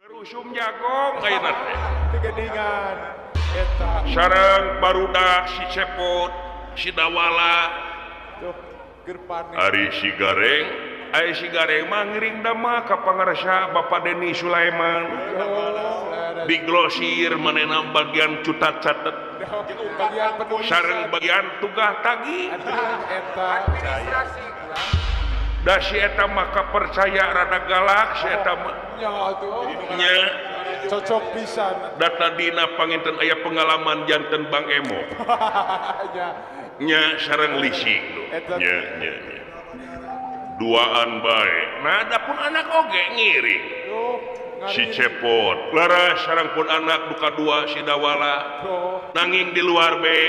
Rusum jagong ayeuna teh. Tigeningan eta Sareng barudak si Cepot, si Dawala, tuh keur panen. ari si Gareng, aya si Gareng mah ngiring dama ka pangarsa Bapak Deni Sulaiman. Di glosir manehna bagian cutat catet. Bagian penulis Sareng bagian tugah tagih. eta Da si eta maka percaya rada galak si eta mah. nya tuh Nya cocok pisan. data dina panginten aya pengalaman janten Bang Emo. Nya Nya sareng lisik Eta- nya duaan bae. Nah adapun anak oge ngiring tuh si Cepot laras sareng pun anak duka dua si Dawala tuh nanging di luar be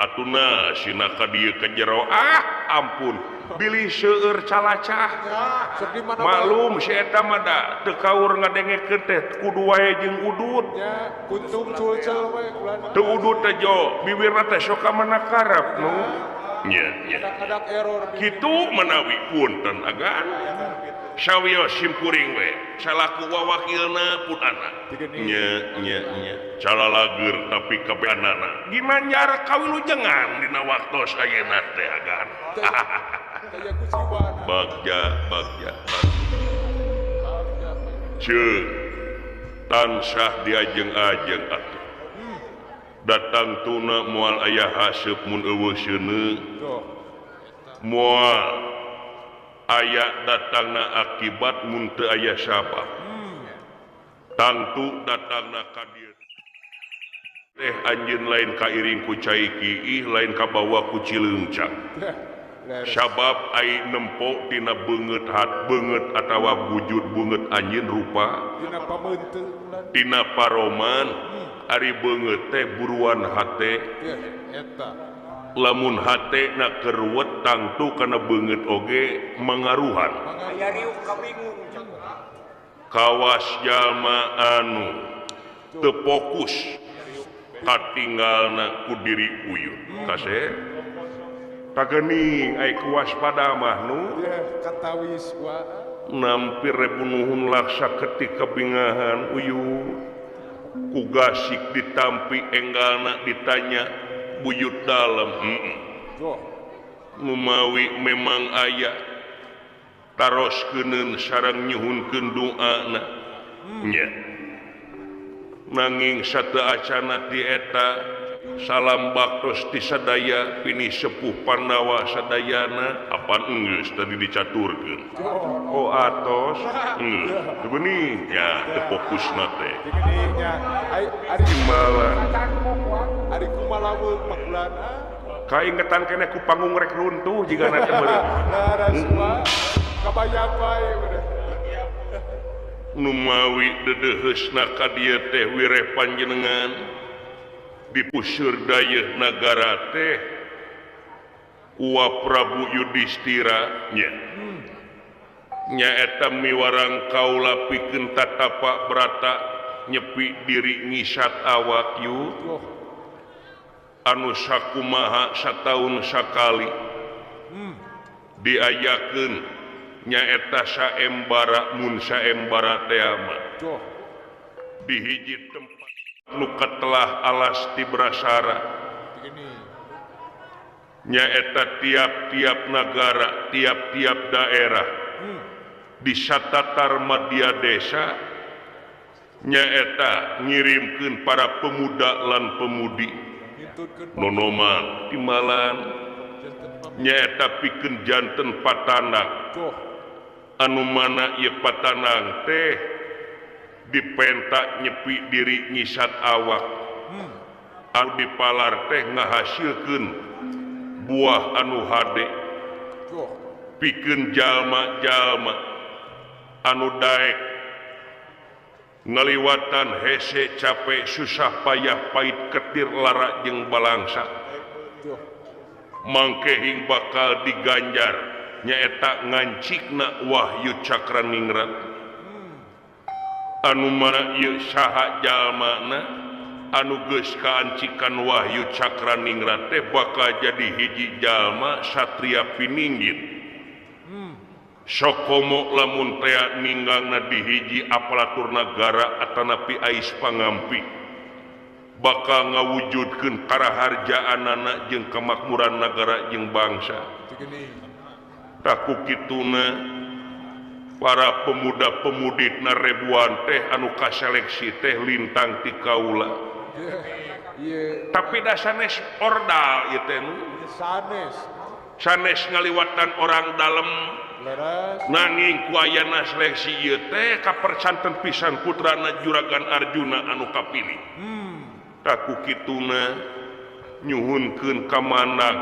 atuna sina ka dieu ke jero ampun bilih seueur calacah sok di mana maklum si eta mah da teu kaur ngadengekeun teh kudu wae jeung udud nya kuntung culcel we kulana. teu udud teh jo bibirna teh sok ka mana karep nu nya Kadang-kadang error kitu menawi punten agan sawios simkuring we salaku wawakilna pun anak nya calalager tapi kabeanana gimana cara kawilujengan dina waktos ayeuna teh agan kayak kuciwana. bagja ceuk tansah diajeng-ajeng atuh datang tuna moal aya haseup mun eueuh seuneu Tuh moal aya datangna akibat mun teu aya sabab tangtu datangna ka dieu teh anjeun lain kairing ku cai kiih lain kabawa ku cileungcang leres. sabab ai nempo tina beungeut beungeut atawa wujud beungeut anjeun rupa Dina pameunteun bulan. tina paroman ari beungeut teh buruan hate Ya eta lamun hate na kerwet tangtu kana beungeut oge mangaruhan aya riuk kabingung. kawas jalma anu teu fokus katinggalna ku diri uyun kase kageuning ai kuwaspada mah nu Ya katawis wa nampir rebunuhun laksa ketika bingahan uyun ku gasik ditampi enggalna ditanya buyut dalem tuh Mumawi memang aya taroskeun sareng nyuhunkeun doana nya nanging sateu acana ti eta salam baktos ti sadaya pini sepuh Pandawa sadayana apa geus tadi dicaturkeun oh atos teu geuning ya teu fokusna teh tigeninnya ari timbalan ari kumalaweung makulana. kaingetan keneh ku panggung rek runtuh jigana teh beureum Laras wa kabayang bae bener. numawi dedeheusna ka dieu teh wireh panjenengan dipuseur dayeuh nagara teh uap Prabu Yudhistira nya eta miwarang kaula pikeun tatapak brata nyepi diri ngisat awak yu Tuh anu sakumaha sataun sakali diayakeun nyaeta saembara mun saembara teh mah tuh di hiji tempat nu telah alas ti Brasara tigeni. nyaeta tiap-tiap negara tiap-tiap daerah di satatar media desa nyaeta ngirimkeun para pemuda lan pemudi Ngintutkeun nonoman timbalan janten nyaeta pikeun janten patanang tuh anu mana ieu patanang teh dipenta nyepi diri nyisat awak anu dipalar teh ngahasilkeun buah anu hade tuh pikeun jalma-jalma anu daek ngaliwatan hese capek susah payah pait ketir lara jeung balangsa tuh mangkehing bakal diganjar nyaeta ngancikna wahyu cakraningrat anu mana ieu saha jalmana anu geus kaancikan wahyu cakraningrat teh bakal jadi hiji jalma satria pininggit Sokomo lamun tea ninggangna di hiji aparatur nagara atanapi ais pangampi bakal ngawujudkeun karaharjaanana jeung kemakmuran negara jeung bangsa. Taku kituna para pemuda-pemuditna ribuan teh anu kaseleksi teh lintang ti kaula. Tapi da sanes ordal ieu teh sanes ngaliwatan orang dalem nanging ku ayana seleksi ieu teh kapercanten pisan putrana Juragan Arjuna anu kapilih. Taku kituna nyuhunkeun ka manang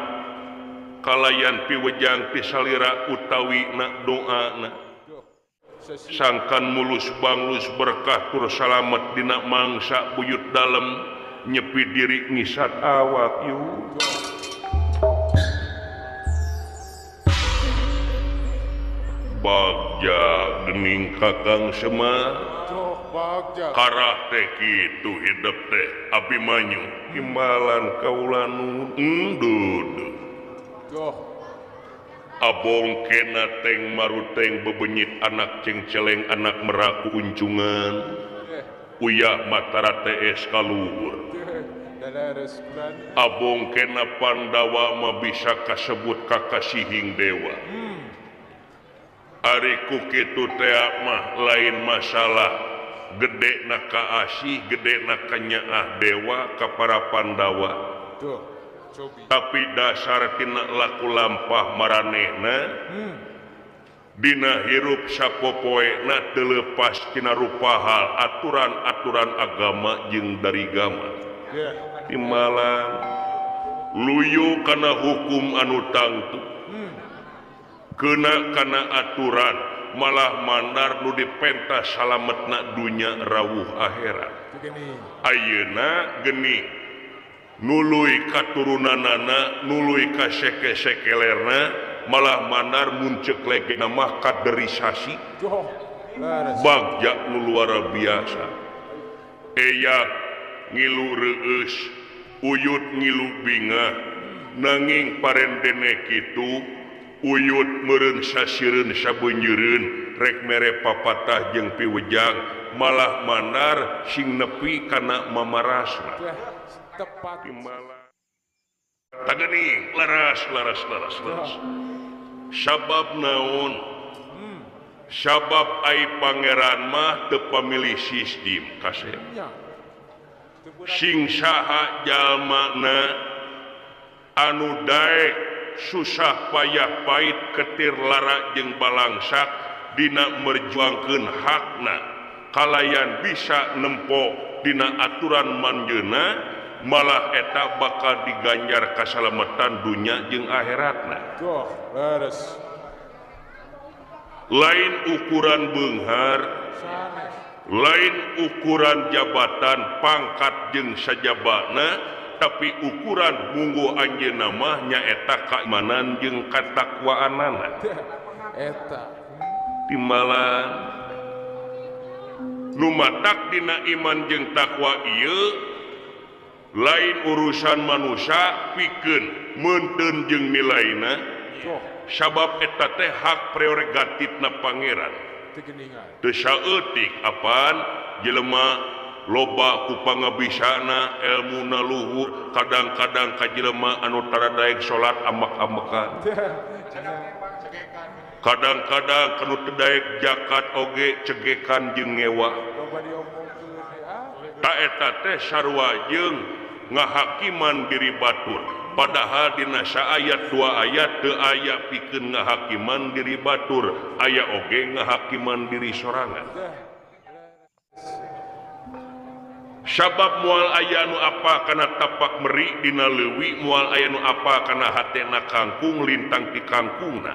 kalayan piwejang ti salira utawina doana sangkan mulus banglus berkah tur salamet dina mangsa buyut dalem nyepi diri ngisat awak yu. Bagja gening Kakang Semar karah teh kitu hidup teh Abimanyu imbalan kaula nu endud abong kena teng maruteng bebenyit anak cengceleng anak meraku uncungan uyah Matara TS kaluhur abong kena Pandawa mah bisa kasebut kakasihing dewa. Ari ku kitu teh mah lain masalah gede na ka asih gede na ka nyaah dewa ka para Pandawa. Tapi dasar tina laku lampah maranehna dina hirup sapopoena teu leupas tina rupa hal aturan-aturan agama jeung darigama. Timbalan luyu kana hukum anu tangtu kena kana aturan malah mandar nu dipentas salametna dunya rawuh akhirat. Ayeuna geni nuluy katurunanana nuluy ka seke-sekelerna malah mandar muncek lege mah kaderisasi bagja nu luar biasa. Eyak ngilu reueus uyut ngilu bingah nanging parendene kitu uyut meureun sasireun sabeunjeureun rek mere papatah jeung piwejang malah mandar sing nepi kana mamarasna. Tepat malah tagani laras. Sabab naon? Sabab ai pangeran mah teu pamilih sistem kasep. Sing saha jalmana anu daek susah payah pait ketir lara jeung balangsak dina merjuangkeun hakna kalayan bisa nempo dina aturan manjeuna malah eta bakal diganjar kasalametan dunya jeung akhiratna. Lain ukuran beunghar lain ukuran jabatan pangkat jeung sajabana tapi ukuran munggu anjeunna mah nyaeta keimanan jeung katakwaanana. Eta timbalan nu matak dina iman jeung takwa ieu lain urusan manusia pikeun meunteun jeung nilaina sabab eta teh hak prerogatifna pangeran. Teu saeutik apaan jelema loba ku pangabisana elmuna luhur kadang-kadang ka jelema anu tara daek salat amak-amakan kadang-kadang kanu teu daek zakat oge cegekan jeung ngewa. Ta eta teh sarua jeung ngahakiman diri batur padahal dina saayat dua ayat teu aya pikeun ngahakiman diri batur aya oge ngahakiman diri sorangan. Sabab mual aya nu apa kana tapak meri dina leuwih mual aya nu apa kana hatena kangkung lintang ti kangkungna.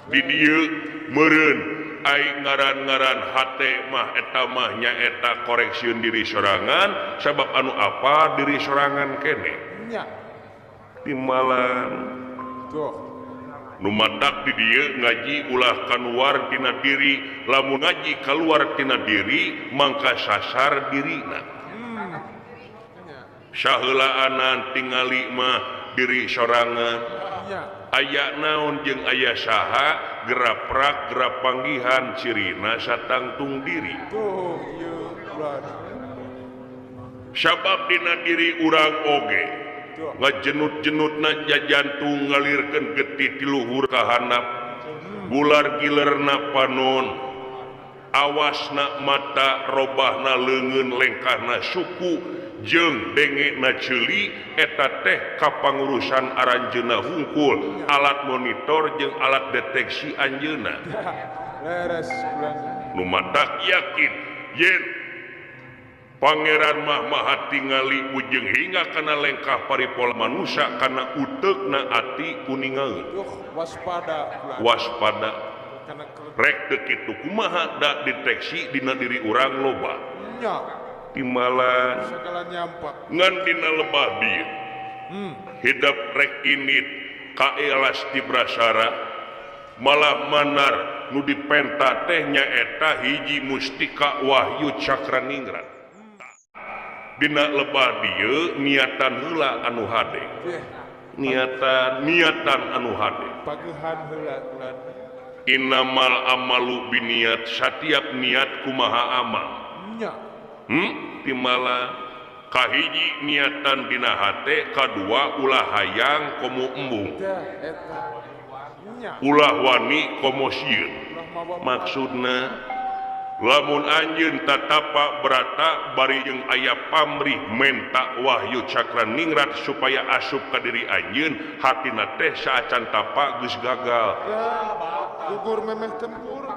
Di dieu meureun ai ngaran-ngaran hate mah eta mah nyaeta koreksieun diri sorangan sabab anu apa diri sorangan kene. Timbalan nu matak di dieu ngaji ulah kaluar tina diri lamun ngaji kaluar tina diri mangka sasar dirina. Saheulaanan tingali mah diri sorangan aya naon jeung aya saha geraprak gerap panggihan cirina satangtung diri sabab dina diri urang oge ngajenut-jenutna jantung ngalirkeun getih ti luhur ka handap bular gilerna panon awasna mata robahna leungeun lengkahna suku jeung dengena ceuli eta teh kapangurusan aranjeunna hungkul alat monitor jeung alat deteksi anjeunna nu matak yakin yen Pangeran mah maha tingali ujung hingga kana lengkah paripola manusia kana uteukna ati kuningaeun waspada rek teu kitu kumaha da deteksi dina diri urang loba timbalan ngan dina lebah dieu hidup rek init kaelas ti brasara malah manar nu dipenta teh nyaeta hiji mustika wahyu cakraningrat dina lebah dieu niatan heula anu hade niatan anu hade pagehan heula innamal amalu biniat setiap niat kumaha amal timala kahiji niatan dina hate kadua ulah hayang komo embung ulah wani komo sieun maksudna lamun anjeun tatapa berata bari jeung aya pamrih menta wahyu cakraningrat supaya asup ka diri anjeun hatina teh saacan tapa geus gagal gugur memeh tempur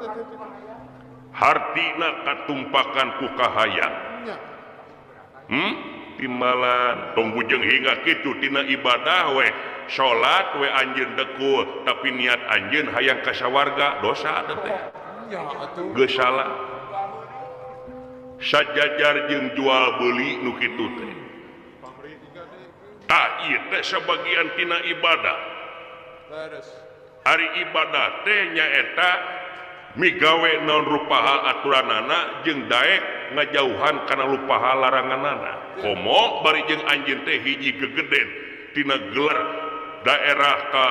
hartina katumpakan ku kahayang timbalan tong bujeng hingga kitu tina ibadah we salat we anjeun dekul tapi niat anjeun hayang ka sawarga dosa teh geus salah sajajar jeung jual beli nu kitu teh tah ieu teh sabagian tina ibadah ari ibadah teh nyaeta migawe naon rupaha aturanana jeung daek ngajauhan kana lupaha laranganana komo bari jeung anjeun teh hiji gegeden tina gelar daerah ka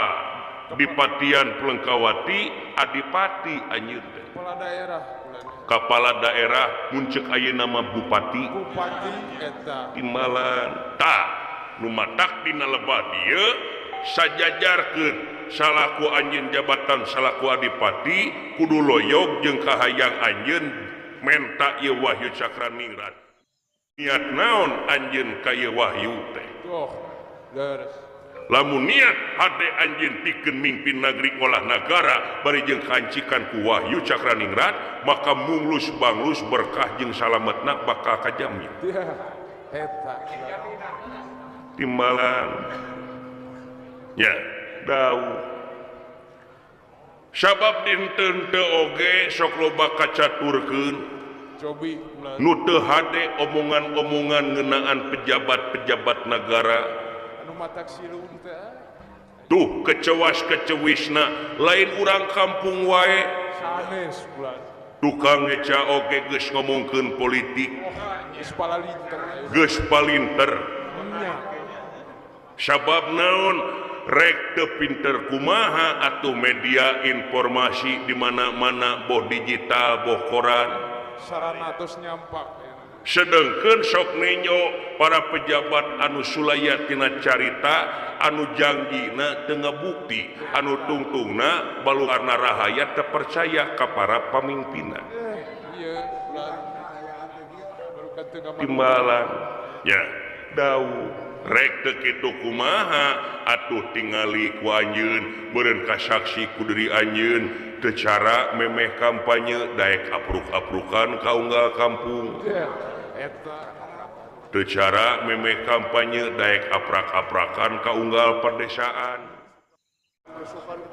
Dipatian Pelengkawati adipati anjeun teh kepala daerah muncul aya nama bupati eta timbalan tah nu matak dina lebah dieu sajajarkeun salaku anjeun jabatan salaku adipati kudu loyog jeung kahayang anjeun menta ieu wahyu cakraningrat niat naon anjeun ka ieu wahyu teh lamun niat hade anjeun pikeun mimpin negeri olah nagara bari jeung kancikan ku wahyu cakraningrat maka mulus banglus berkah jeung salametna bakal kajamin eta timbalan nya dau sabab dinten teu oge sok loba kacaturkeun cobi nu teu hade omongan-omongan ngeunaan pejabat-pejabat negara tuh kecewas-kecewisna lain urang kampung wae tukang ngeca oge geus ngomongkeun politik geus palinter sabab naon rek teu pinter kumaha atuh media informasi di mana-mana boh digital boh koran sarana tos nyampak sedengkeun sok nenyo para pejabat anu sulaya tina carita anu janggina teu ngabukti anu tungtungna baluarna rahaya teu percaya ka para pamimpinna timbalan nya dawuh rek teu kitu kumaha atuh tingali ku anjeun beureun kasaksi ku diri anjeun teu cara memeh kampanye daek apruk-aprukan ka unggal kampung teu cara memeh kampanye daek aprak-aprakan ka unggal perdesaan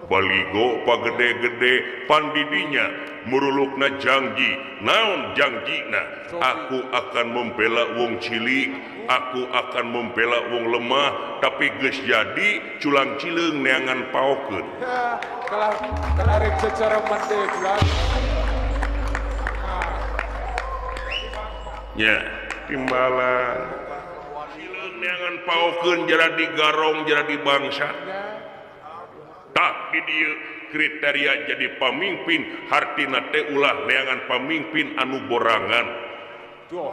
baligo pagede-gede pandidinya murulukna janji naon janjina aku akan membela wong cilik aku akan membela wong lemah tapi geus jadi culang cileung neangan paokeun kalah rek secara mandek nya timbalan cileung neangan paukeun jadi garong jadi bangsa tak di dieu kriteria jadi pamimpin hartina teh ulah neangan pamimpin anu borangan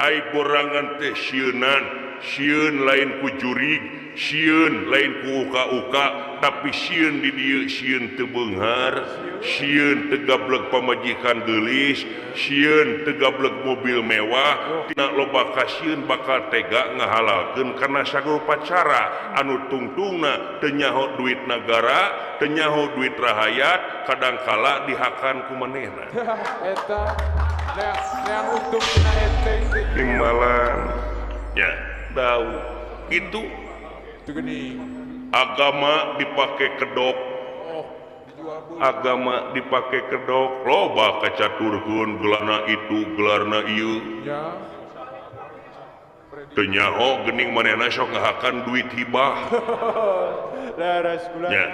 ai borangan teh sieun lain ku jurig sieun lain ku uka-uka tapi sieun di dieu sieun teu beunghar sieun teu gablek pamajikan geulis sieun teu gablek mobil mewah tina loba ka sieun bakal tega ngahalalkeun kana sarupa cara anu tungtungna teu nyaho duit nagara teu nyaho duit rahayat kadangkala dihakan ku manehna Eta neang untung tina ente timbalan ya tahu itu geuning. agama dipakai kedok Dijual beli. agama dipakai kedok loba kacaturkeun gelarna itu gelarna ieu Ya. teu nyaho geuning manehna sok ngahakan duit hibah Laras kula. Ya.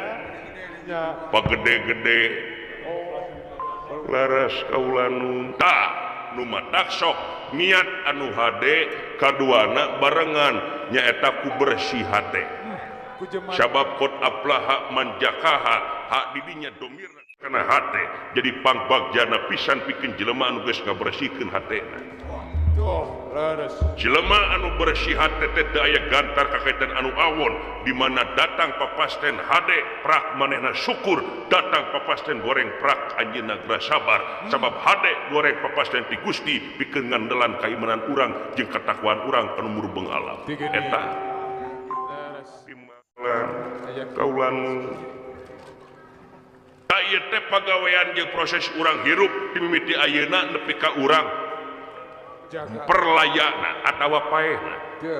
Ya. pagede-gede laras kaula nu tah nu matak sok niat anu hade kaduana barengan nyaeta ku bersih hate Ku jemaah sabab qad aflaha man jakaha hak didinya domirna kana hate jadi pangbagjana pisan pikeun jelema anu geus ngabersihkeun hatena tuh laras. jelema anu bersih hate teh teu aya gantar kakaitan anu awon di mana datang papasten hade prak manehna syukur datang papasten goreng prak anjeunna geura sabar sabab hade goreng papasten ti Gusti pikeun ngandelan kaimanan urang jeung katakwaan urang anu murbeng alam Tigeuning. eta Laras. timbalan kaulan tak ieu teh pagawean jeung proses urang hirup di mimiti ayeuna nepi ka urang Jaga. perlayana atawa paehna Teu.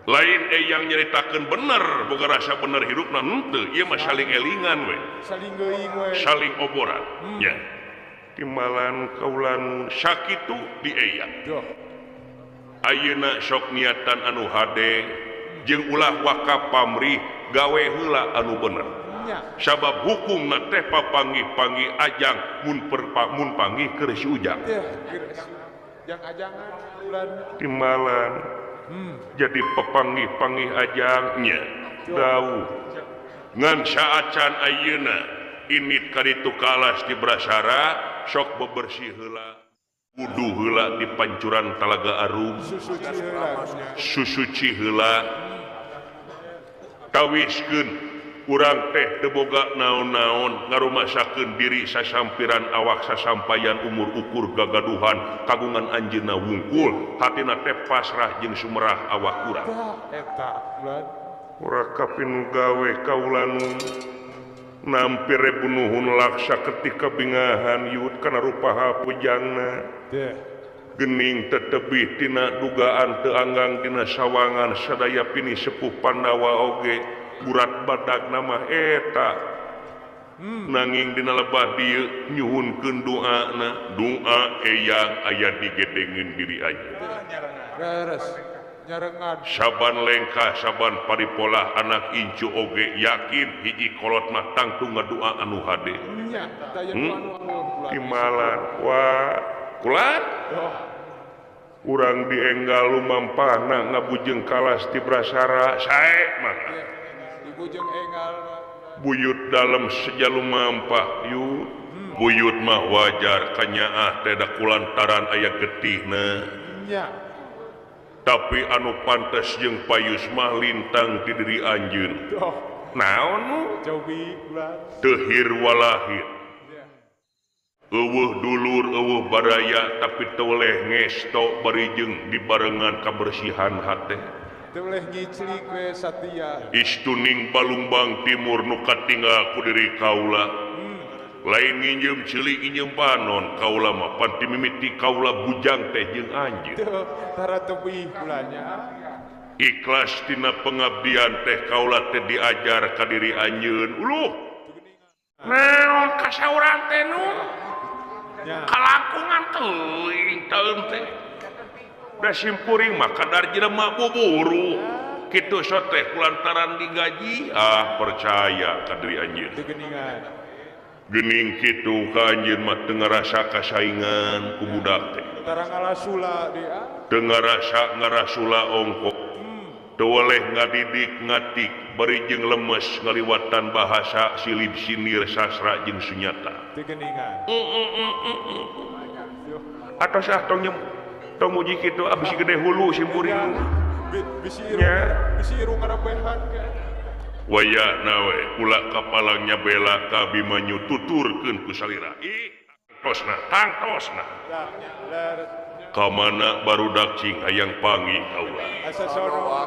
lain yang nyeritakeun bener boga rasa bener hirupna henteu ieu mah saling elingan we Saling geuing we. saling oboran nya timbalan kaulan sakitu di eya Tuh. ayeuna sok niatan anu hade jeung ulah wakaf pamrih gawe heula anu bener Nya. sabab hukumna teh papanggih-panggih ajang mun panggih keur si ujang Teh. Geus. Yang ajangan bulan. timbalan jadi pepanggih-panggih ajangnya dawuh ngan saacan ayeuna init kaditu kalas di Brasara sok bebersih heula wudu heula di pancuran Talaga Arum Susuci heula. susuci heula tawiskeun urang teh teu boga naon-naon ngarumasakeun diri sasampiran awak sasampayan umur ukur gagaduhan kagungan anjeunna wungkul hatina teh pasrah jeung sumerah awak urang Eta bulan. ora kapinu gawe kaulanu nampire bunuhun laksa ketika bingahan yut kana rupaha pujangna Teh. geuning tetebih tina dugaan teu anggang dina sawangan sadaya pini sepuh Pandawa oge burat badag nama eta nanging dina lebah dieu nyuhunkeun doana doa eyang aya digedengeun diri anjeun Laras. Nyarengan. saban lengkah saban paripolah anak incu oge yakin hiji kolot mah tangtung ngadoa anu hade Nya. Daya anu bulan. timalan wah kulan Tuh. urang dienggal lumampahna ngabujeng kalas ti Brasara sae mangga Ibu jeung enggal. buyut dalam sejalu mampah yuk buyut mah wajar kanyaah teda kulantaran aya getihna Nya. tapi anu pantes jeung payus mah lintang di diri anjeun Tuh. naon nu Jauhi bulan. tehir walahir Ya. eueuh dulur eueuh baraya tapi teu leh ngesto barijeng dibarengan kabersihan hate Teu boleh ngiclik we satia. istuning balumbang timur nu katinggal ku diri kaula lain nginjem cilik nginjem panon kaula mah pan ti mimiti kaula bujang teh jeung anjeun Teu tara tebih bulannya. ikhlas tina pengabdian teh kaula teh diajar ka diri anjeun uluh naon kasauran teh nu Nya. kalakungan teuing taeum teh da simpuring mah kadar jelema buburu kitu teh kulantaran digaji percaya ka diri anjeun Teu geuningan. geuning kitu ka anjeun mah teu ngarasa kasaingan ku budak teh Tara ngalasula dia. teu ngarasa ngarasula ongkos oleh ngadidik ngatik bari jeung lemes ngaliwatan bahasa silib sinir sastra jeung sunyata atau sah tong muji kitu abis gede hulu simpuring bisi irung ngarabehan ke waya nawe ulah kapalangnya bela ka Abimanyu tuturkeun ku salira tangtosna kamana barudak cing hayang pangi kaula asa sono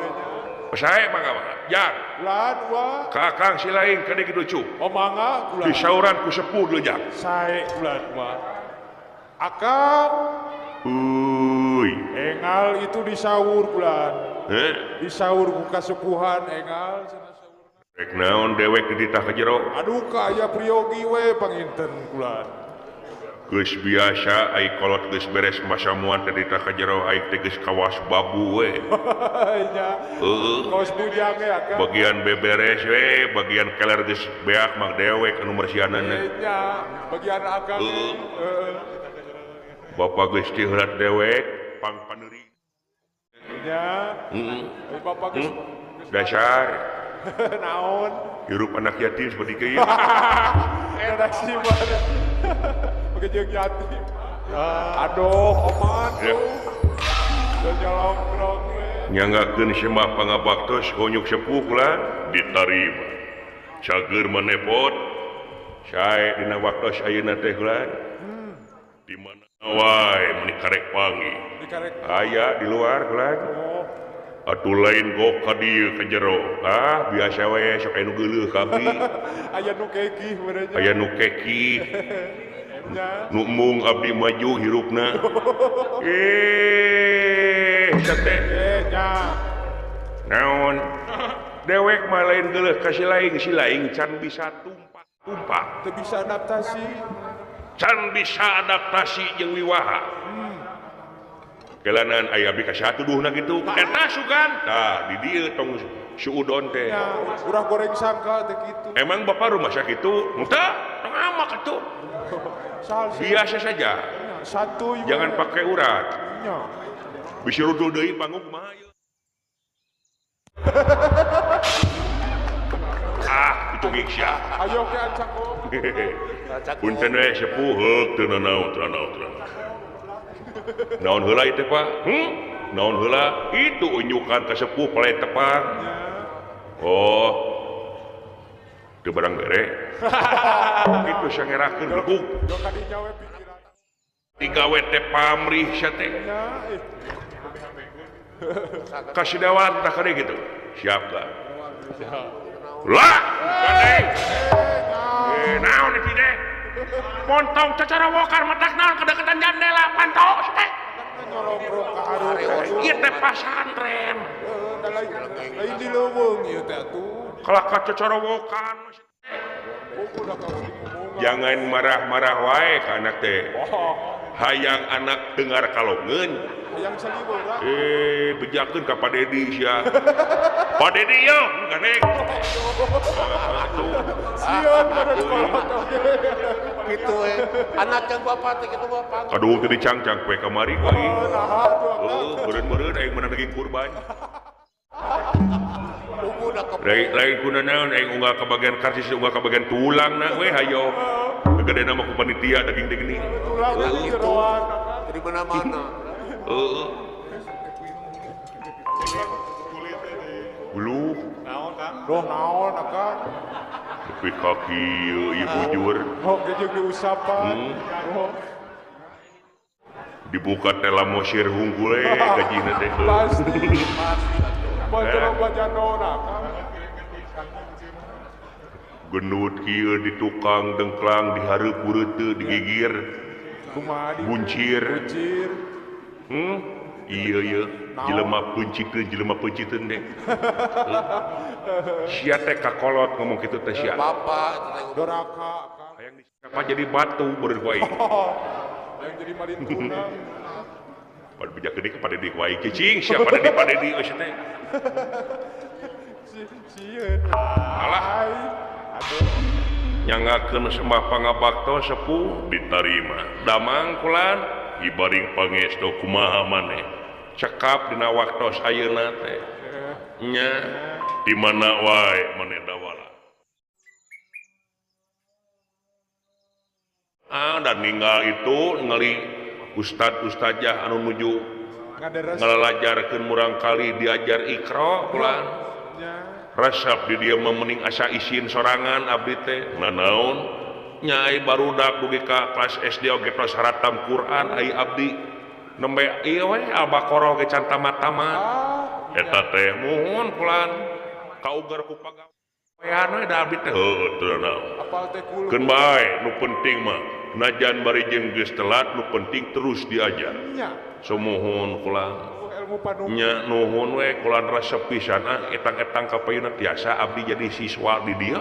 sae mangga jang lan wa kakang silaing kade kitu cu mangga kula disauran ku sepuh deui jang sae lan wa akang engal itu disaur bulan disaur ku kasepuhan engal rek naon dewek dititah ka jero aduh kaya priyogi we panginten bulan geus biasa ai kolot geus beres masamuan teh dititah ka jero ai teh geus kawas babu we nya kawas bujang ya kan bagian beberes we bagian keler geus beak mah dewek anu marsianana nya bagian akang Bapak geus tiheurat dewek pang paneuri nya bapak geus dasar naon hirup anak yatim seperti kieu enak sih mana begejeung yatim aduh oman tuh nyolong nyanggakeun sembah pangabaktos honyuk sepuh lah ditarima cager manepot sae dina waktos ayeuna teh lah di mana wae mun karek pangi aya di luar lah atuh lain gok ka dieu ka jero biasa we sok anu geuleuh ka abdi aya nu kekih benernya aya nu kekih nu mung abdi maju hirupna sate nya naon dewek mah lain geuleuh ka silaing can bisa tumpah teu bisa adaptasi can bisa adaptasi jeung wiwaha kelanan aya abdi ka satuduhna kitu eta sugan tah di dieu tong suudon teh ya urang goreng sangka teh kitu emang bapak rumah sakit itu teu tong ama kitu biasa saja santuy jangan pakai urat nya bisa rudul deui panggung kumaha ieu itu gigsya ayo ke ancako punten we sepuh heuk teu nanaon naon heula ieu teh Pak naon heula itu unyukan ka sepuh palai tepang oh teu barang bere kitu sangerakeun gegug yo kadinya we pikiran digawe teh pamrih sia teh kasih dawan tak kade gitu siap lah lah gandeng naon itu deh montong cacara wokar matak naon kedekatan jandela pantau teh nyolong ka hareup ieu teh pasantren lain di leuweung ieu teh atuh kalau cacara wokan jangan marah-marah wae ka anak teh hayang anak dengar kalongeun hayang saliweurang bejakeun ka Pak Dedi sia Pak Dedi yo gandeng sieun pada kolot gitu anak yang bapak teh kitu bapak aduh teu dicangcang poe kamari euy beureun-beureun aing meunang daging kurban lain kuna naon aing unggah ka bagian karcis unggah ka bagian tulangna we hayo gede nama ku panitia daging gini tulang jeroan dari mana-mana bulu naon kang doh naon akang tapi kaki ieu bujur oh gejeung diusapan dibuka tela mosir hunggul gajina teh pasti bajaro bajano akang gendut kieu di tukang dengklang dihareup bureuteu digigir kumaha buncir buncir iya jelema penciteun deh sia teh kakolot ngomong kitu teh sia bapak doraka hayang disapa jadi batu beureun ku aing yang jadi malintuna pada bijak gede kepada di ku aing cicing sia pada di geus teh sieun alah nyangakeun sembah pangabakto sepuh ditarima damang kulan ibaring pangestu kumaha maneh cekap dina waktos ayeuna teh nya di mana wae maneh wala dan ninggal itu ngali ustad-ustadzah anu nuju ngalajarkeun murang kali diajar Iqra pulang resep di dia memening asa isin sorangan abdi teh nanaon nyai barudak dugi ka kelas SD oge tos haratam Quran ai abdi nembe ieu we Al-Baqarah ge can tamat-tamat eta teh muhun pulan kaugar ku pagawean da abdi teh heuh teu naon keun bae nu penting mah najan bari jeung geus telat nu penting terus diajar sumuhun pulan nya nuhun we kulan resep pisan etang-etang kapayuna tiasa abdi jadi siswa di dia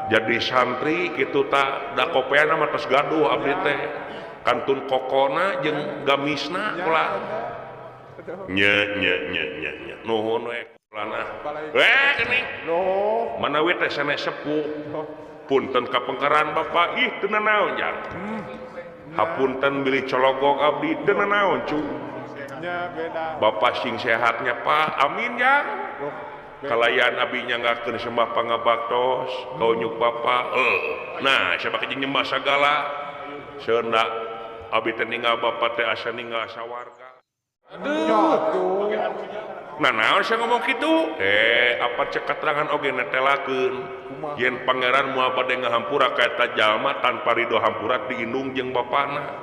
jadi santri kitu tak da kopeana mah tos gaduh abdi teh kantun kokona jeung gamisna kula nya nuhun we kulana geuning manawi teh sanes sepuh punten kapengkeran Bapak ih teu nanaon jang hapunten bilih cologok abdi teu nanaon cu Bapak sing sehatnya Pak amin ya kalayan abdi nyanggakeun sembah pangabaktos kaunyuk Bapak nah siapa kejeng nyembah sagala seundak abdi teh ninggal Bapak teh asa ninggal sawarga nah naon saya ngomong kitu apa cek keterangan oge netelakeun yen pangeran moal bade ngahampura ka eta jalma tanpa ridho hampura diindung jeung bapana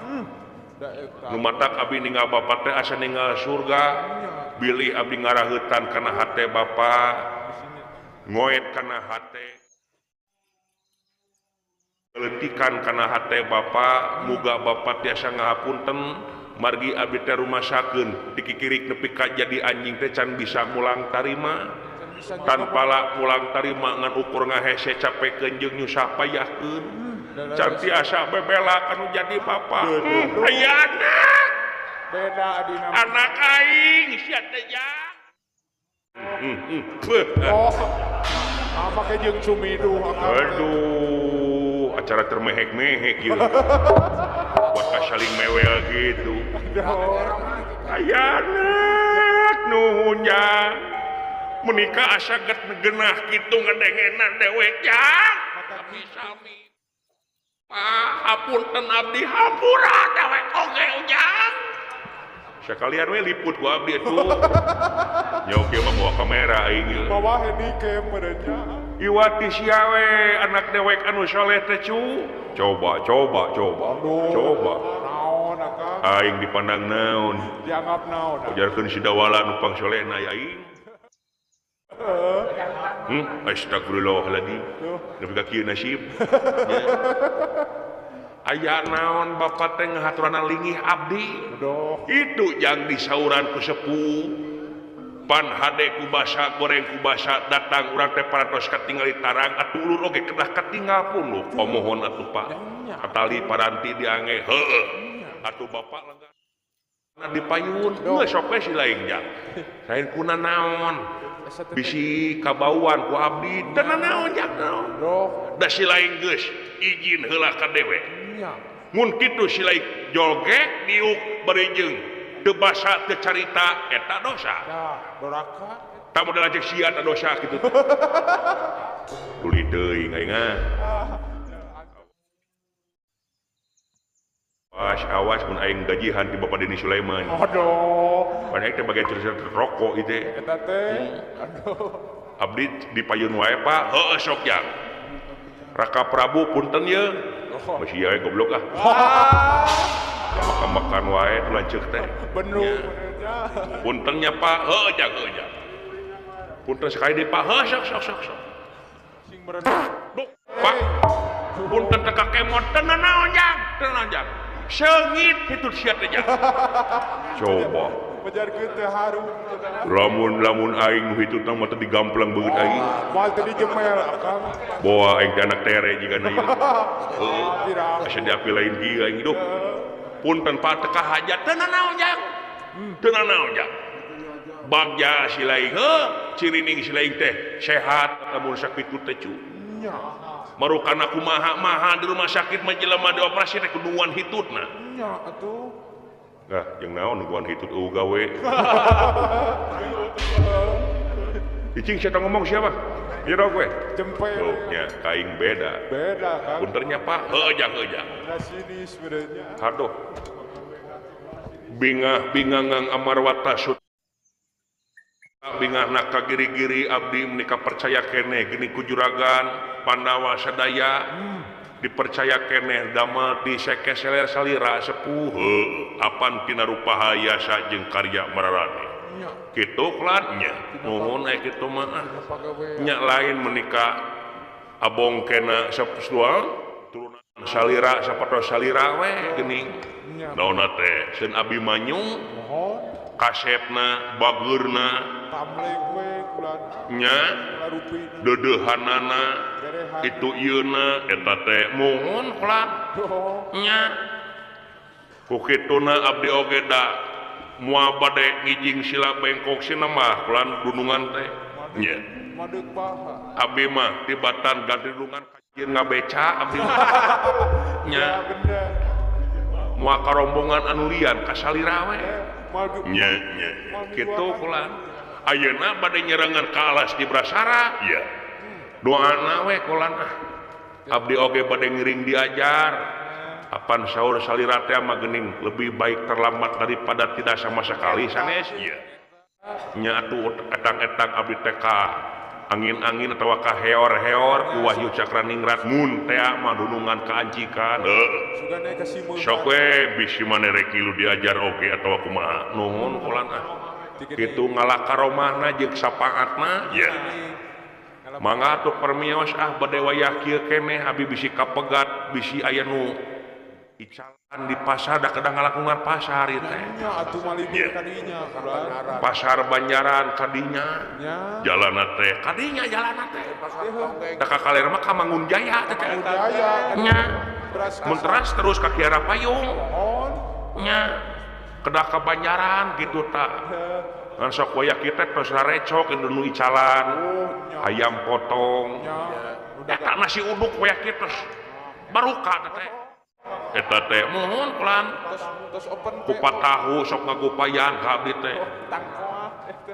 numatak abdi ninggal Bapak teh asa ninggal surga bilih abdi ngaraheutan kana hate Bapak ngoet kana hate letikan kana hate Bapak muga Bapak tiasa ngahapunten margi abdi teh rumasakeun dikikirik nepi ka jadi anjing teh can bisa mulang tarima tanpa la mulang tarima ngan ukur ngahese capekeun jeung nyusah payahkeun can tiasa bebela kanu jadi Bapak ayana beda adina anak aing sia teh jang apa ke jeung cumidu aduh acara termehek-mehek gitu buat saling mewel gitu ayanak nuhun jang menikah asa get genah kitu ngedengenan dewek jang tapi sami Pak hapunten abdi hampura dewek oge ujang sekalian we liput ku abdi itu nyok mah bawa kamera aing bawa handycam merenya iwati sia we anak dewek anu soleh teh cu coba naon akang aing dipandang naon dianggap naon ajarkeun si dawala nu pangsolehna aing astagfirullahaladzim nepi ka kieu nasib aya naon Bapak teh ngahaturanna lingih abdi itu jang disauran ku sepuh pan hade ku basa goreng ku basa datang urang teh parantos katingali tarang atuh ulur oge kedah katinggal pun lu pamohon atuh Pak atali paranti diange heueuh atuh Bapak lega dipayun geus sok we si laing jang saen kuna naon bisi kabauan ku abdi teu naon jang naon da si laing geus izin heula ka dewe mun kitu si laing jogek diuk berejeung teu basa teu carita eta dosa doraka tak modal ajek sia eta dosa kitu tuluy teuing aing awas mun aing gajihan ti Bapak Deni Sulaiman aduh banyak teh bagian cerita rokok itu eta teh aduh abdi dipayun wae Pak heueuh sok jang Raka Prabu punten ye masih ya goblok makan wae lanceuk teh bener puntennya Pak heueuh jang punten sekali di Pak heueuh sok sing merendah Pak punten teh kakemot teu naon jang seungit itu sia teh jang coba pajarkeun teh harum lamun aing nu hitu teh mah teh digamplang beungeut aing moal teh dijemel akang bawa aing teh anak tere jigana ieu asa diapi lain kieu aing hidup punten Pak teh kahajat teu naon jang bagja si laing cirining si laing teh sehat lamun sakitu teh cu marukana kumaha-maha di rumah sakit mah jelema dioperasi teh kuduan hitutna nya atuh Nah, yang naon nungguan hitut gawe. Icing siapa ngomong siapa? Ya dong gue. Jempe. Oh, ya kain beda. Beda kan. Punternya Pak, hejang. Nah sini sebenarnya. Aduh. Bingangang amarwata sud. Bingah nak kagiri-giri abdi menikah percaya kene gini kujuragan Pandawa sadaya dipercaya kene damel di seke seler salira sepuh apan tina rupa hayasa jeung karya mararane kitu klannya nuhun kitu mah nya lain menikah abong kena sepsual turunan salira sapertos salira we geuning daonna teh seun Abimanyu kasepna bageurna Tamleng we kulan. nya dedehanana itu ieuna eta teh mohon klan nya ku kituna abdi oge da moal bade ngijing sila bengkok sina mah klan dunungan teh nya Madeg baha. abdi mah tibatan ganti dunungan kajieun ngabeca abdi mah nya Bener. moal karombongan anu lian ka salira we Madeg. nya kitu klan ayeuna bade nyerangan ka alas di Brasara ya doana we kulan abdi oge bade ngiring diajar apan saur salira teh mah geuning lebih baik terlambat daripada tidak sama sekali sanes ya nya atuh etang-etang abdi teh ka angin-angin atawa ka heor-heor ku Wahyu Cakraningrat mun teh mah dunungan kaancikan Sugana ka simul. sok we bisi maneh rek kilu diajar oge atawa kumaha nuhun kulan kitu ngalaka romahna jeung sapaatna ya mangga atuh permios bade wayah kieu keneh abi bisi kapegat bisi aya nu icalan di pasar da kadang ngalakungan pasar ieu teh Nya atuh malibur kadinya kulan. pasar Banjaran kadinya Nya. jalana teh kadinya jalana teh da ka kaler mah ka Mangun Jaya teh Budaya. nya Beras mun teras terus ka Kiara Payung on. nya kedah ka Banjaran gitu tak ngan sok wayah kita terus recok dulu icalan ayam potong eta nasi uduk wayah kita baruka teh eta teh mohon pelan Terus open kupat tahu sok ngagupayan ka abdi teh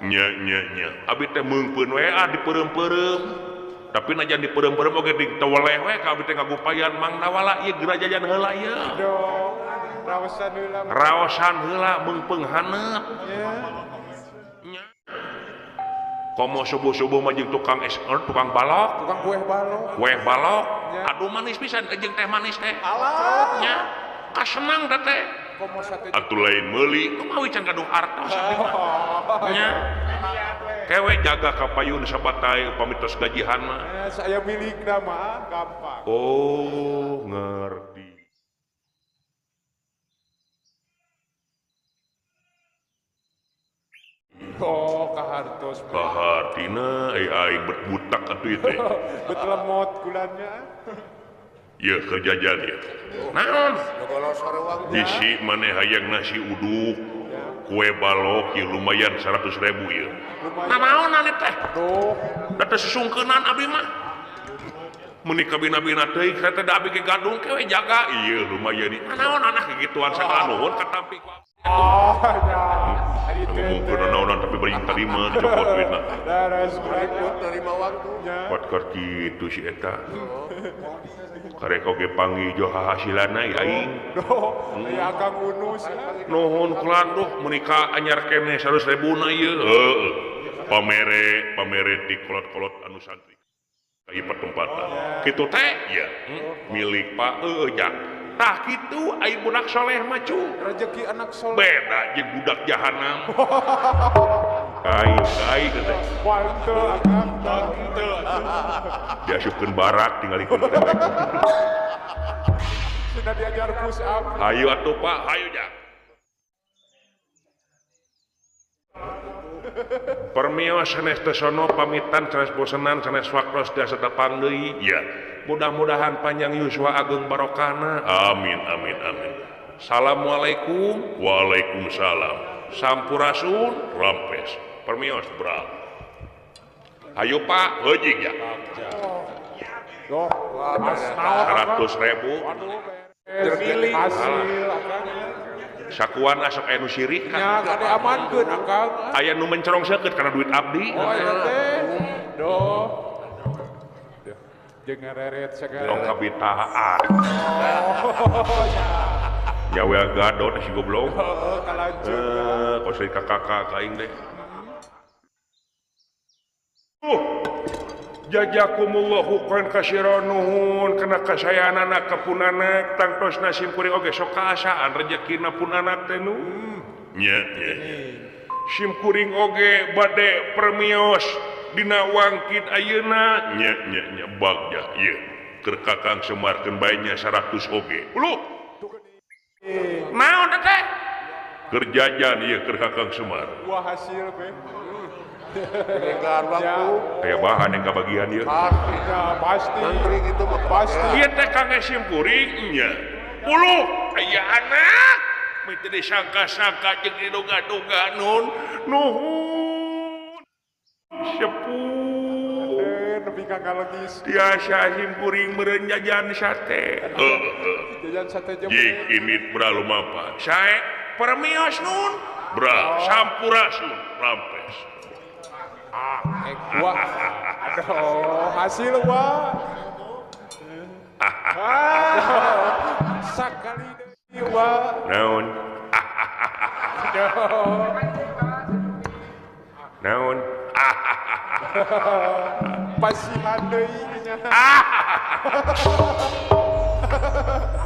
nya abdi teh meungpeun we dipeureum-peureum tapi najan dipeureum-peureum oge diteweleh we ka abdi teh ngagupayan mang nawala ieu geura jajan heula ieu rawasan heula. raosan heula meungpeung haneut komo subuh-subuh mah jeung tukang tukang balok Tukang kue balok. aduh manis pisan jeung teh manis teh Alah. nya kasenang teh teh Komo sate. atuh lain meuli kumaha can gaduh hartos nya kewe jaga ka payun sabatai upami tos gajihan mah Saya milik nama gampang. oh ngerti Oh, kahartos. kahartina ai butak atuh ieu teh Betul lemot kulannya. ieu kerjajan ieu naon Jogolo sarewang bisi maneh hayang nasi uduk kue balok ieu lumayan 100.000 ieu naon ane teh Tuh. da teh susungkeunan abdi mah mun kabina-bina teuing saya teh da abdi ge gadung kewe jaga ieu lumayan ieu naon anak gituan sakala nuhun katampi ku Oh, ya. ngomongkeun naonan tapi bari tarima dicopot duitna Daras ikut nerima waktunya. buat keur kitu si eta karek oge panggih hasilana aing Doh, ya Kang Unus. nuhun kulan duh menika anyar keneh 100.000 na ieu heeh pamere di kolot-kolot anu santri kai pertempatan kitu teh ya milik Pak Eujang tah kitu ai budak soleh mah cu Rezeki anak soleh. beda jeung budak jahanam kai teh Wanteu akang. diasupkeun barak tinggalikeun dewek Sudah diajar push up. hayu atuh Pak hayu Jang permios sanes teh sono pamitan sanes bosenan sanes waktos tiasa tepang deui ya mudah-mudahan panjang yuswa ageng barokahna amin assalamualaikum waalaikumsalam sampurasun rampes permios bra ayo Pak heuji ya Doh, 100.000 terpilih hasil akangnya. sakuan sok aya nu syirik nya kan kade amankeun akang aya nu mencerong seukeut karena duit abdi oh eta teh doh jeung ngareret sagala tong kabitaan nyawa gadot si goblok kalanjut kos kakak kaing deh jazakumullahu khairan katsiran nuhun kana kasayanana kapunana tangtosna simkuring oge sok kaasaan rezekina punana teh nu nya simkuring oge bade permios dina wangkit ayeuna nya bagja ieu keur Kakang semarkeun bae nya 100 oge ulu naon teh keur jajan ieu keur Kakang Semar buah hasil be Dengar waktu aya bahan yang kabagian ieu pasti menteri gitu mah pasti ieu teh Kang simkuring nya ulu aya anak meuti disangka-sangka jeung diduga-duga nuhun sepuh nepi ka kalengis tiasa simkuring meureun jajan sate jajan sate jam jik ini bra lumampah sae permios nun bra sampurasun rampes wah aduh hasil wah sakali deui wah naon naon pasihan deui nya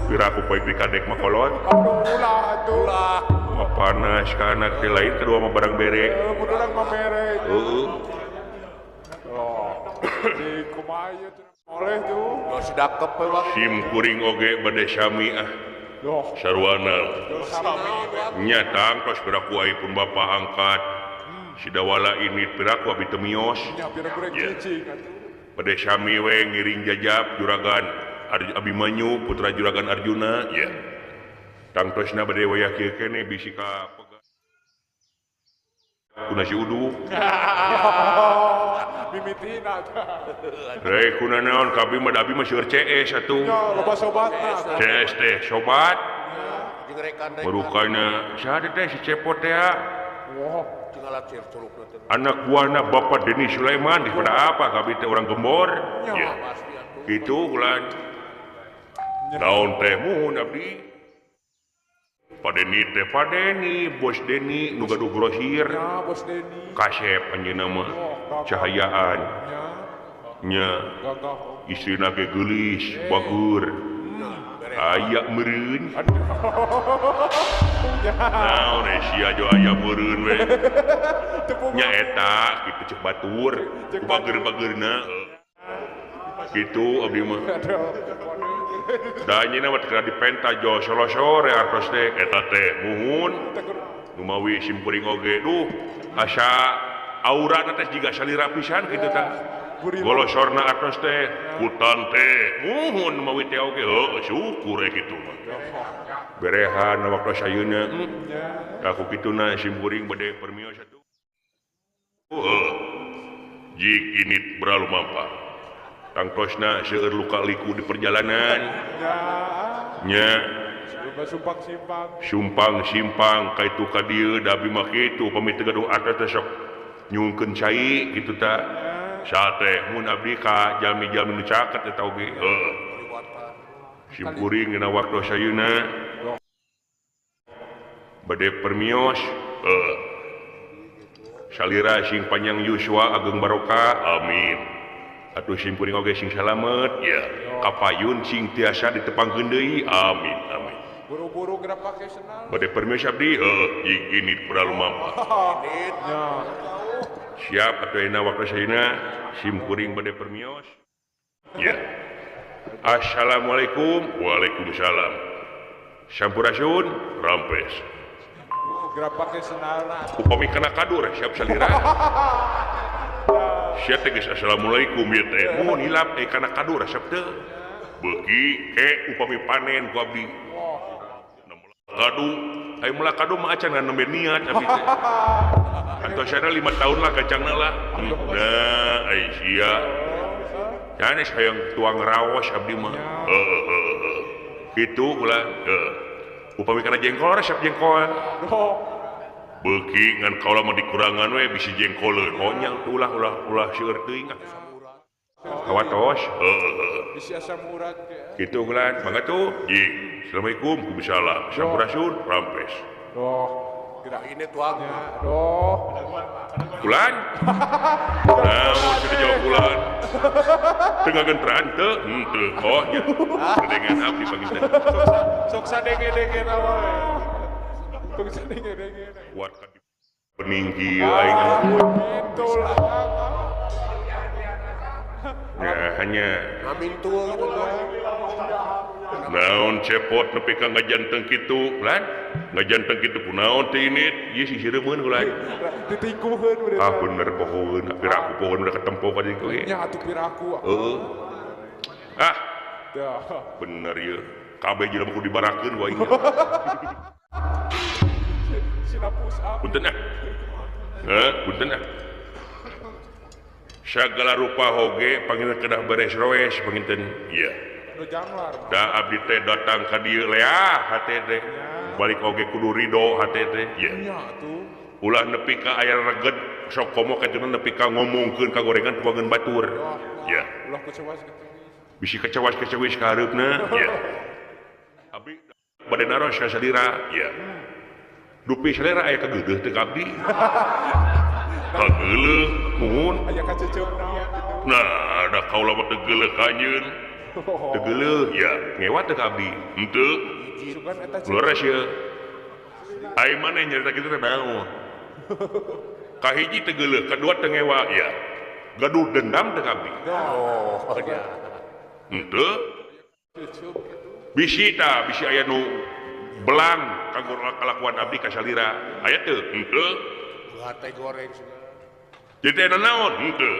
kira aku poek dikadek makolot aduh ulah atuh panas ka anak teh lain kedua mah barang bere mudah mamere heeh di kumaha ieu teh oleh tuh geus dakep we waktu sim kuring oge bade sami doh sarwana nya tangtos piraku pun bapa angkat sidawala ini piraku abi teu mios nya pira-pira cicing atuh bade sami we ngiring jajab juragan Abimanyu putra juragan Arjuna ya tangtosna bade wayah kieu keneh bisi ka kuna si udu mimitina rek kuna naon kabi mah abi mah seueur CS atuh nya loba sobatna CS teh sobat jeung rekan barukana saha teh si cepot teh wah jeung alat sir culukna teh anak buahna Bapak Deni Sulaiman di pada apa kabi teh orang gembor ya pasti atuh kitu ulan naon teh muhun abdi Padeni teh Padeni bos Deni nu gaduh grosir nya bos Deni kasep anjeunna mah cahayaan nya gagah istrina ge geulis bagur aya meureun naon sia jo aya meureun we nya eta kitu cek batur ku bager-bageurna kitu abdi mah da nyina mah teu dipenta jo solo-sore artos teh eta teh muhun nu mawi simkuring oge duh asa aurana teh jiga salira pisan kitu tah golosorna artos teh hutan teh muhun nu mawi teh oge heuh syukur kitu mah berehan waktu sayeuna aku kituna simkuring bade permios atuh jik ini beralu mampah tangtosna seueur luka liku di perjalanan nya sumpang simpang kaitu ka dieu da abi mah kitu pami teu gaduh atas teh sok nyungkeun cai kitu tah sate mun abdi ka jalmi-jalmi nu caket eta oge simkuring dina waktu sayeuna bade permios salira sing panjang yuswa ageng barokah amin atuh simkuring oge sing salamet ya kapayun sing tiasa ditepangkeun deui amin amin buru-buru gerak pake senal bade permios abdi ini pura lumampah nya siap atuh ayeuna waktu sayeuna simkuring bade permios ya assalamualaikum waalaikumsalam sampurasun rampes gerak pake senalna upami kana kadur siap salira siap teh geus assalamualaikum ieu teh mun hilap kana kadur siap teu beuki ke upami panen ku abdi kadu aya meula kadu mah acan nembe niat abdi teh antosana 5 tahun lah kacangna lah nah ai sia Yanes hayang tuang raos abdi mah kitu ulah upami kana jengkol resep jengkol beuki ngan kaula mah dikurangan we bisi jengkoleun honyang ulah seueur teuing kawatos Bisi asam urat kitu gelan mangga tuh ji assalamualaikum waalaikumsalam sampurasun rampes gerak ini tuangnya Kulan namun sudah jawab Kulan tengah genteran teu oh nya dengan abdi panggil sok sadenge-denge awal sok sadenge-denge kuat kan peninggi aing betul nah hanya amin tuh gitu naon cepot nepi ka ngajanteng kitu lan ngajanteng kitu kunaon teh ini ieu si sireumeun ulah ditikuheun bener pohoeun piraku pohoeun udah ketempo ka dieu ge nya atuh piraku bener ieu kabeh jelema kudu dibarakeun ku aing punten punten sagala rupa hoge panggil kedah beres roes panginten iya da abdi teh datang ka dieu lea hate teh balik oge kudu ridho hate teh iya ulah nepi ka aya reged sok komo katuna nepi ka ngomongkeun ka gorengan tuangeun batur iya ulah kecewas bisi kecewas-kecewis ka hareupna iya abdi bade naros ka salira iya dupi salira aya kageudeuh teh ka abdi kageuleuh muhun aya kaceuceum nah ada kaula mah teu geuleuh ka anjeun teu geuleuh ya ngewat teh ka abdi henteu leres ya ai maneh nyarita kitu teh naon kahiji teu geuleuh kadua teu ngewa ya gaduh dendam teh ka abdi henteu bisi aya nu belang kanggo kalakuan abdi ka salira aya teu henteu teh goreng jadi naon henteu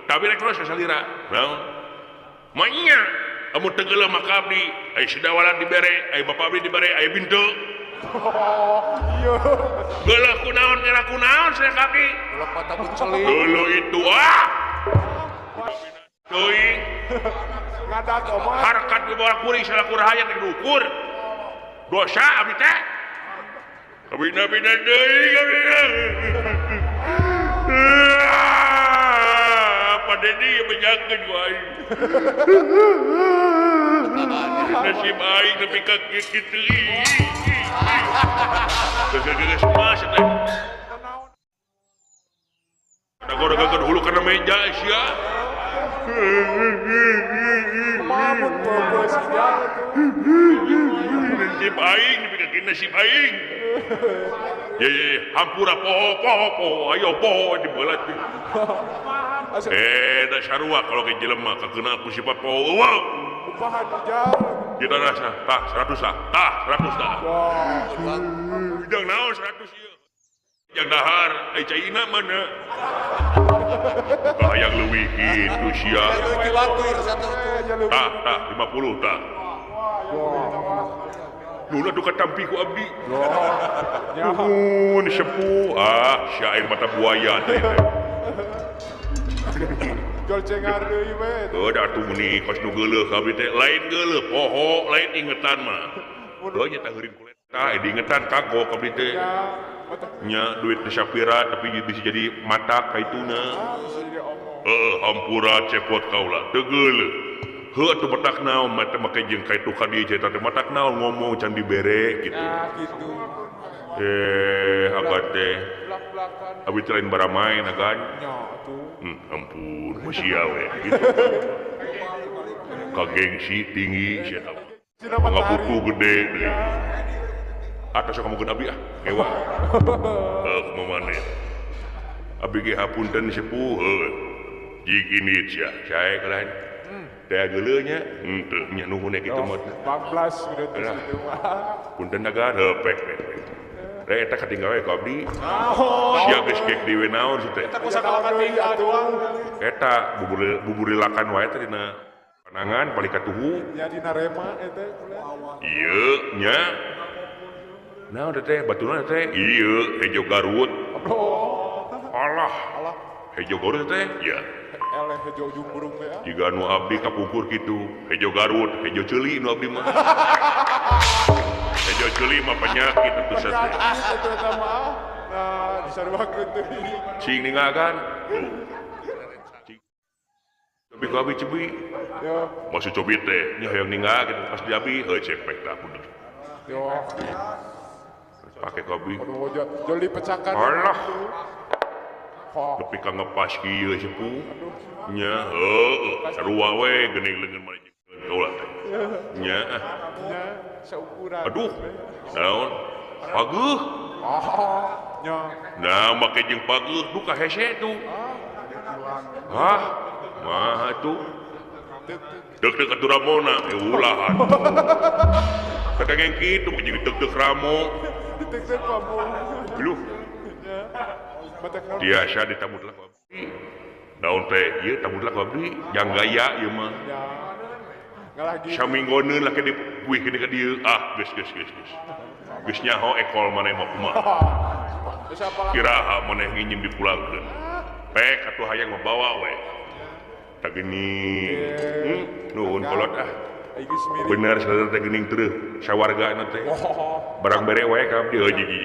tapi rek terus salira naon manya amun teu geuleuh maka abdi aya sidawalan dibere aya bapa abdi dibere aya bintu geuleuh kunaon kira kunaon saya abdi geuleuh patah buceling geuleuh itu teuing ngadat omah harkat di bawah kuring salaku rahayat di ukur dosa abdi teh kabina deui kabina apa dedi menyakeun ku aing nasib aing nepi ka kitu geus mas teh dagor hulu kana meja sia mamun bos ya nasib aing nepi ka nasib aing ye hampura poho ayo poho dibelat da sarua kalau ke jelema kakeuna ku sifat poho wow upahan jauh kita rasa tah 100 tah 100 dah jang naon 100 ieu jang dahar ai caina mana hayang leuwih kitu sia leuwih batur satu tah 50 tah Nuna duka tampi ku abdi. Nuhun sepuh. Syair mata buaya teh. Jol cengar deui we. Da atuh muni kos nu geuleuh ka abdi teh lain geuleuh poho, lain ingetan mah. Heuh nya tah heureun kulit. Tah diingetan kagok abdi teh. Nya duit teh sapira tapi bisa jadi mata kaituna. Hampura cepot kaula teu geuleuh. Heuh atuh matak naon mata make jeung kaitu ka dieu cerita teh matak naon ngomong can dibere gitu. Nah, gitu. Agan teh Blak-blakan. abi teh lain baramai agan. Nya atuh. Ampun masih we gitu. Kagengsi tinggi sia tah. Ngapuku gede deui. Atas kamu geun abi ngewa. Kumaha maneh. Abi ge hapunten sepuh jigini sia sae kalain. Teh geuleuh nya henteu nya nuhun kitu mah 14 udah terus gitu mah. punten dagar hepek rek eta katinggal we ku abdi sia geus kek dieu naon teh eta kusakalakan tinggal doang eta buburilakan wae teh dina panangan balik ka tuhu Ya dina rema eta ieu nya naon teh baturan teh ieu hejo Garut Allah hejo Garut teh ya eleh hejo ujung burung teh ya. jika nu abdi kapungkur gitu hejo Garut hejo ceuli nu abdi mah hejo geli mah penyakit itu sate. Itu sama nah disarwakeun teuing. Cing ningakan. Tapi ku abi cebi. Yo, Maksud cobi teh nya hayang ningakeun pas di abi cek pek dah bener. yo. Pake ku abi. Aduh, joli pecakan. Alah. Oh, Tapi ka ngepas kieu sepuh. Nya sarua we geuning leungeun mah jeung ulah teh. Nya. nya seukuran. Aduh. Naon? Pageuh. Oh, nya. Nah, make jeung pageuh duka hese tuh. Hah? Mah tuh. Deg-deg atuh ramona ulahan. Kadang kitu jeung deg-deg ramo. Ditek-tek kamu. Luh. Batak naon? Biasa ditamud lah ku abdi. Naon teh ieu tamud lah ku abdi, jang gaya ieu mah. Ya. Ngalagi. Saminggoneun lah ke dipuihkeun ka dieu. Ah, geus. Geus nyaho ekol maneh mah kumaha. Terus apa lagi? Kiraha maneh nginjim dipulangkeun. Pek atuh hayang membawa we. Tak gini. Nuhun kolot ah. Geus mirip. Bener sadar teh geuning teu sawargana teh. Oh, Barang bere wae ka abdi gini.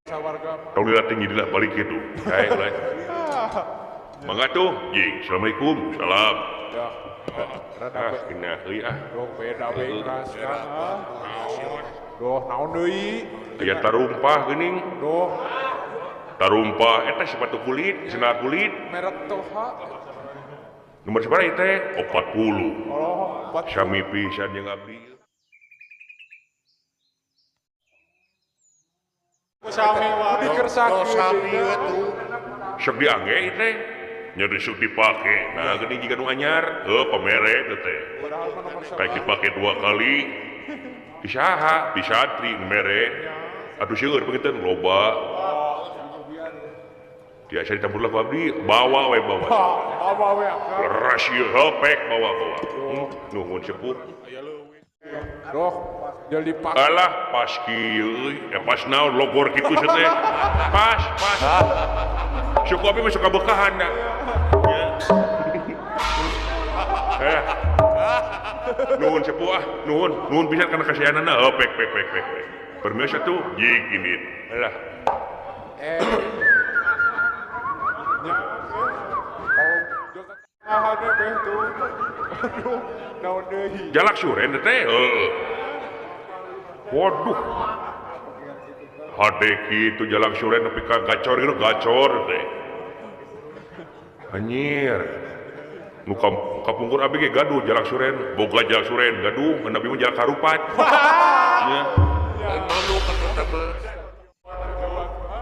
sawarga mah. Tong dilatih nyidilah balik kitu. Kae ulah. Mangga tuh, jing. Assalamualaikum. Salam. Ya. Rada Ah, kena euy ah. Duh, beda we keraskan. Duh, naon deui? Aya tarumpah geuning. Duh, Tarumpah eta sepatu kulit, sendal kulit. merek Toha. Nomor sabaraha ieu teh? 40. Oh, 4 Sami pisan jeung abdi. sami wae kersakeun. Sami itu. Sok diangge ieu teh. Nya sok dipake. Nah, geuning jiga nu anyar, pamere teh teh. Padahal mah nomor Kayak dipake 2 kali. Disaha, disatri mere. Aduh seueur penginten loba. Biasa ditampur lah ku abdi, bawa we bawa. apa we? Leras ieu hepek bawa. Nuhun sepuh. Duh, jadi pak. Alah pas kieu euy, pas naon logor kitu teh. Pas. Suku abi mah suka bekahan da. Nuhun sepuh ah, nuhun pisan kana kasihanana pek. Permisi tuh jig ini. Alah. Ahane beh tuh. Aduh, naon deui? Jalak suren teh. Waduh. Hade kitu jalak suren nepi ka gacor teh. Anyir. Nu kapungkur abi ge gaduh jalak suren, boga jalak suren gaduh, ngan abi mah jalak harupat. Nya. Manu ketemu.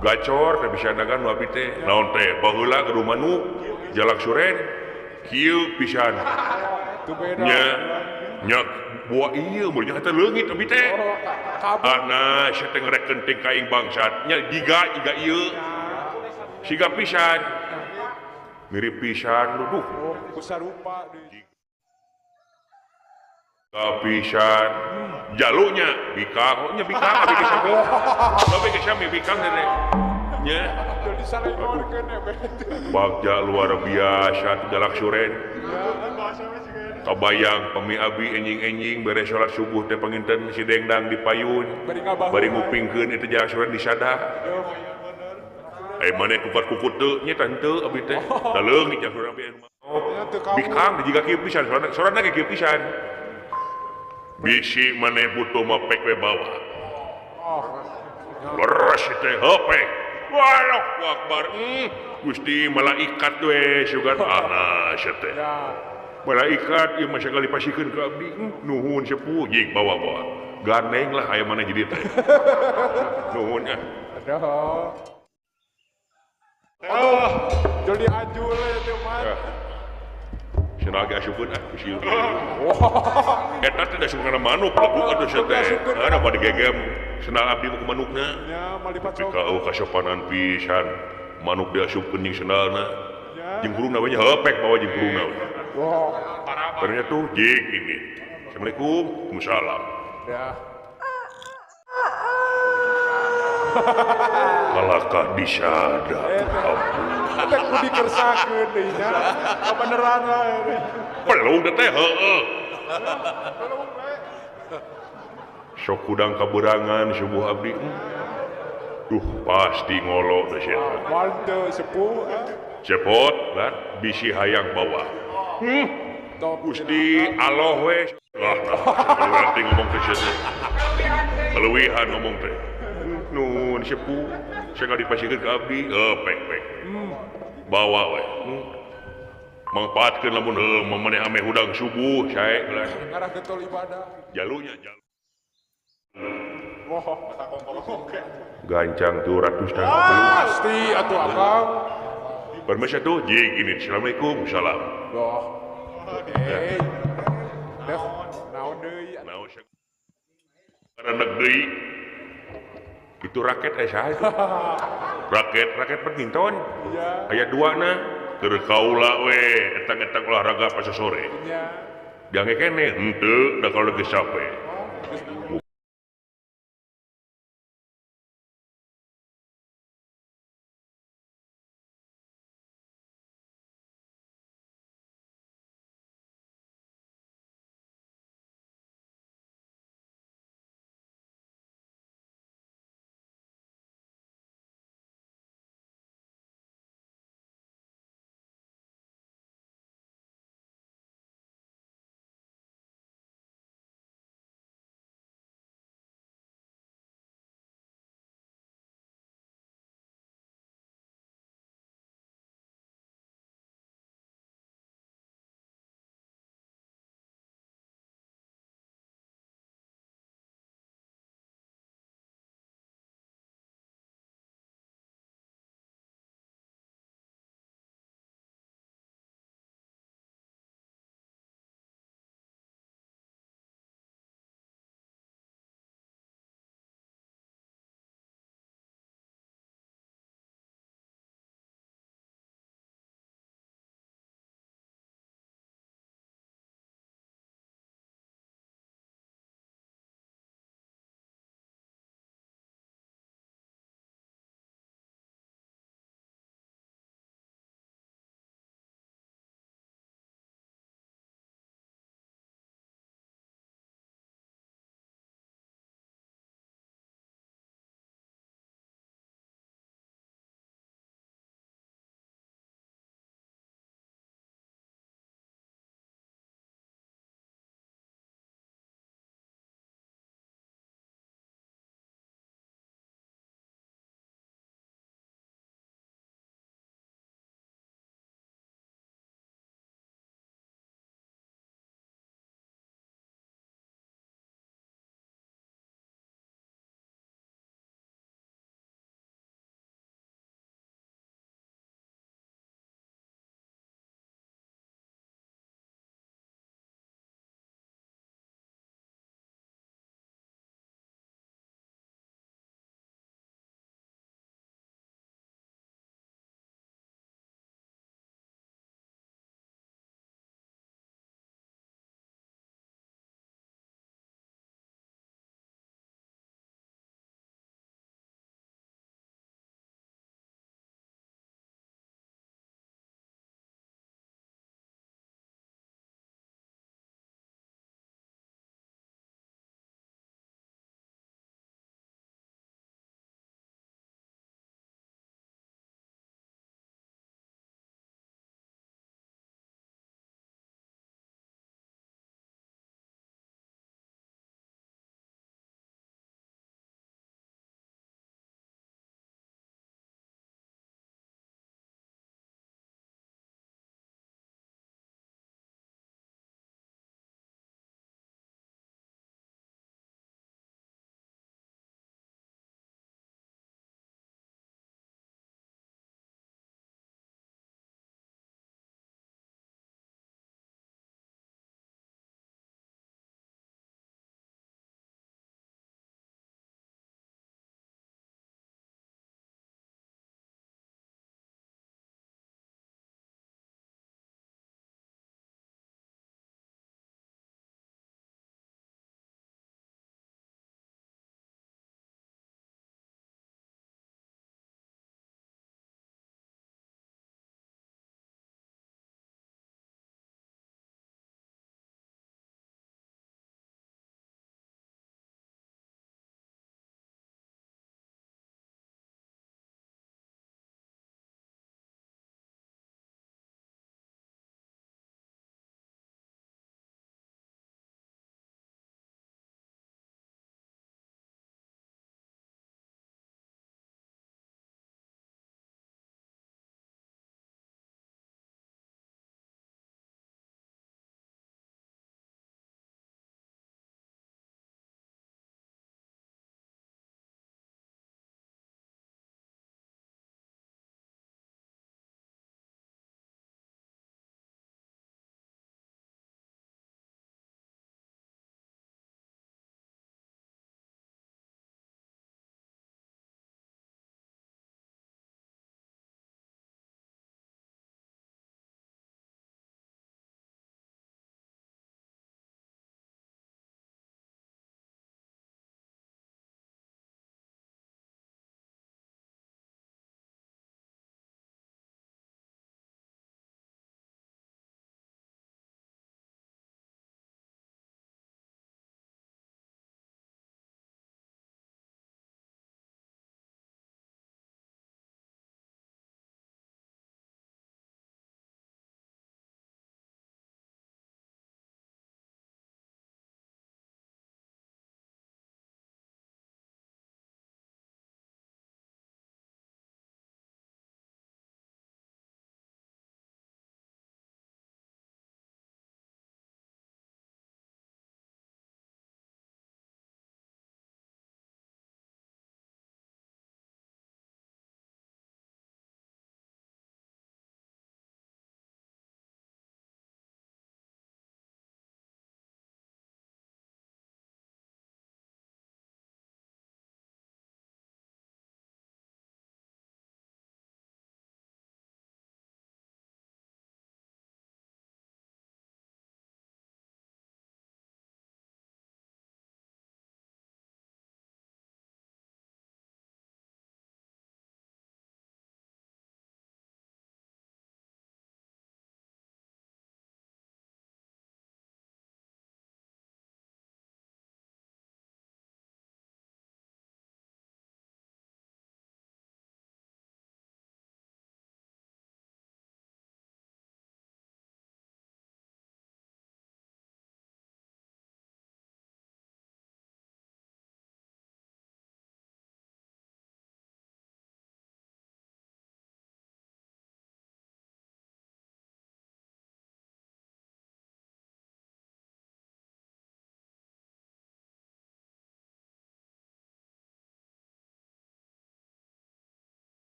Gacor teh bisa dagan nu abi teh. Naon teh? Baheula gaduh manuk, jalak suren. Kieu pisan. Itu beda. Nya buah ieu mun nya eta leungit abi teh. Ana sia teh ngerek kenting ka ing bangsat. Nya giga ieu. Siga pisan. Mirip pisan duh. Oh, besar rupa deui. Pisan. Jalunya bikang, nya bikang abi ge sami. Abi ge sami bikang teh. Nya Jadi sarengorkeun ya beh. bagja luar biasa tu jalak suren. Kabayang pami abi enjing-enjing beres salat subuh teh panginten si dengdang dipayun. Bari ngupingkeun itu jalak suren disada. Maneh kupat-kukut teu nya teu abi teh. Da leungit jalak suren abi. Bikang jiga kieu pisan, sorana ge kieu pisan. Bisi maneh butuh mapek we bawa. Leres teh hepek. Wallahu akbar. Gusti malaikat we sugan ana sia teh. Malaikat ieu mah sagala dipasikeun ka abdi. Nuhun sepuh jig bawa. Gandeng lah aya maneh jadi teh. Nuhun ya. Aduh, jadi ajul teh mah. Cenah ge asupkeun kusi. Eta teh da sungana manuk lagu atuh sia teh. Ada bade gegem sendal abdi ku manukna. Ya, mal dipacok. Ka kasopanan pisan. Manuk diasupkeun jeung sendalna. Jeung kurungna we nya hepek bawa jeung kurungna we. Wow, Ternyata tuh jig ini. Assalamualaikum. Waalaikumsalam. ya. Kalakah disada. Kita kudu dikersakeun deui nya. Kebeneran lah. Pelung teh heueuh. sok udang kaberangan subuh abdi. Duh pasti ngolo teh sia. Manteu sepuh. Cepot kan bisi hayang bawa. Gusti aloh we. Lah kalau nanti ngomong teh sia. Keluwihan ngomong teh. Nun sepuh saya dipasiekeun ka abdi, pek. Bawa we. Mangpaatkeun lamun maneh ame hudang subuh sae geus. Ngarah getol ibadah. Jalunya jalu. Moh. Gancang tuh ratus dan Pasti atuh Akang. permisi tuh jadi gini. Assalamualaikum. Salam. Loh. Naon deui? Naon sih? Karena deui itu raket saha itu? Raket badminton. Iya. Aya duana keur kaula we etang-etang olahraga pas sore. Iya. Jangan kene henteu da kalau geus capek.